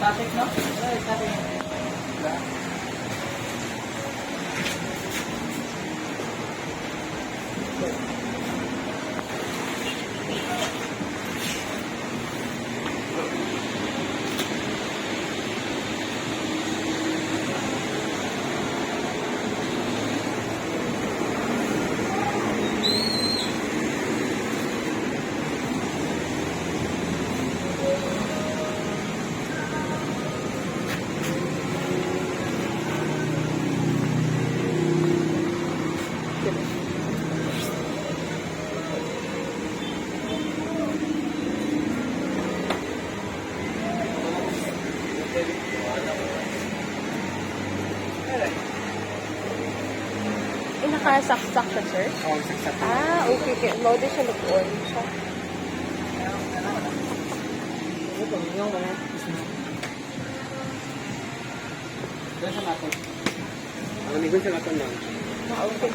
Static, no? Static. Nakasaksak siya, sir? Oo, saksak. Ah, okay. Okay. Loaded siya, nag-on siya. Doon sa natin. Malamig sa natin lang. Ah, okay.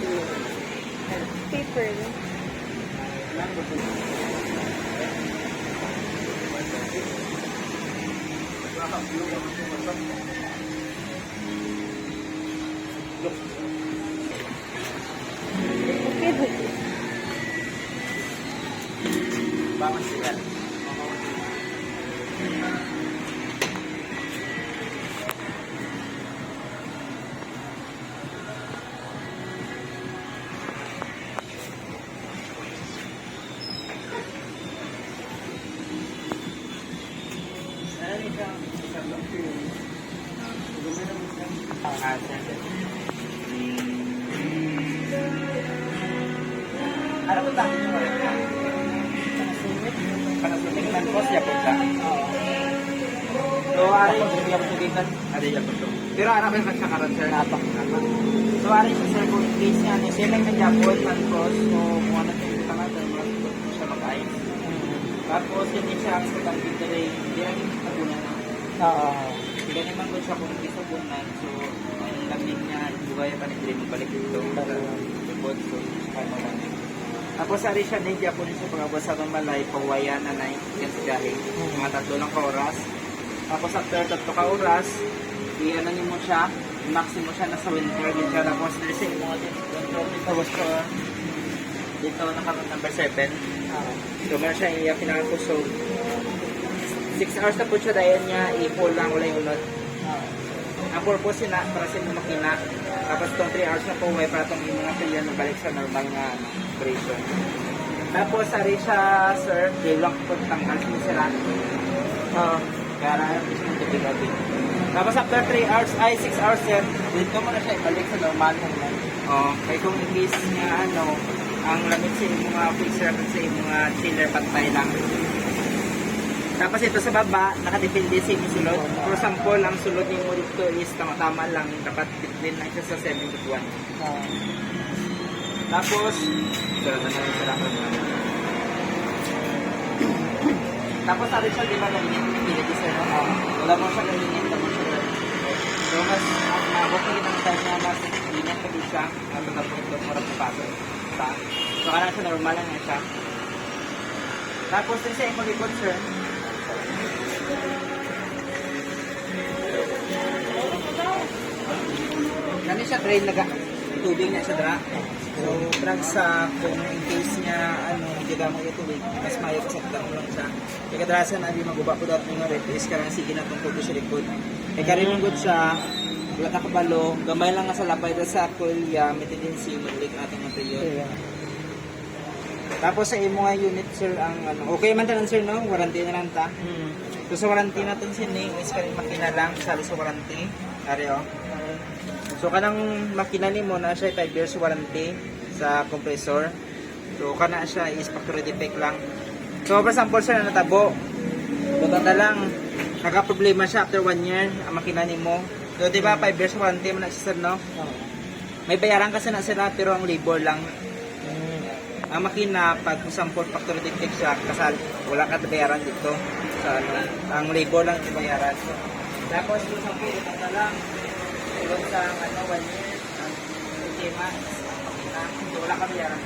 Paper. Okay. Bawas sila. Ano ba tayo nyo ulit? Panasumik man po siya po siya. So, ari yung bigyan ko sugitan. Ari yung po. Pero ara ba yung katsakaran, sir? Napak. So, ari yung sir, kung in case niya, siya lang nag-japon, man po. So, kung ano yung kita nga, dahil mag-put po siya mag-ice. Tapos, hindi siya ang sa computer, hindi lang yung tabunan na. Oo. Hindi naman po siya kung hindi tabunan. So, ang lamig niya, ibugaya pa ni Dream, balik ito. Tubod, so, kaya tapos ari siya din Japon siya pagabot sa malay pawayan na nay yan sa galing mga 3 lang ka oras. Tapos after 3 ka oras i-ano niyo mo siya maximum siya nasa winter din siya. Tapos resin mo din tapos dito nakaroon number 7 so meron siya iya pinakakusog 6 hours na po siya dahil niya i-pull lang wala yung unod. Ang purpose na para sa inyo makina. Tapos itong 3 hours na po way para itong yung mga pilyan balik sa normal nga operation. Tapos sari siya sir, di lang po tanggal sila. Kaya na yung tubig. Tapos after 3 hours, ay 6 hours sir, dito mo na siya ibalik sa normal. Kaya kung in case nga ano, ang lamig sa yung mga fixer sa yung mga chiller pantay lang. Tapos ito sa baba, nakadepende sa yung sulod. For example, ang sulod niyo mo dito is tama-tama lang. Dapat between lang siya sa 7 to 1. Tapos, tapos sabi siya, di ba nalinit yung pinity sir? Wala mo siya nalinit, wala mo siya. So, mas mabukit ang time niya, mas linit pa din siya. Tapos ito, marap sa paso. So, kaya siya normal lang siya. Tapos, din sa imong likod sir, Gani siya drain naga tubig niya sa dra. So drag sa kung in case niya ano hindi ka mo yung tubig, mas mayo sa dra lang siya. Kaya kadrasan na di maguba ko dapat nga replace karang sige na tungkol sa likod. Kaya karon good siya. Wala ta kabalo, gamay lang nga sa lapay sa kulya, mitidin si malik ating material. Tapos sa imo nga unit sir ang ano, okay man tanan sir no, warranty na lang ta. So sa warranty natin sini is kanang makina lang sa warranty. Ari oh. So kanang makina nimo na siya 5 years warranty sa compressor. So kana siya is factory defect lang. So for example sir na natabo. Buta na lang naka-problema siya after 1 year ang makina nimo. So di ba 5 years warranty man na siya sir no? May bayaran kasi na sila pero ang labor lang. Ang makina pag for example factory defect siya kasal wala ka bayaran dito sa ano, ang labor lang yung bayaran. Tapos for example ito na lang sa ano 1 year ang tema ang makina so wala ka bayaran.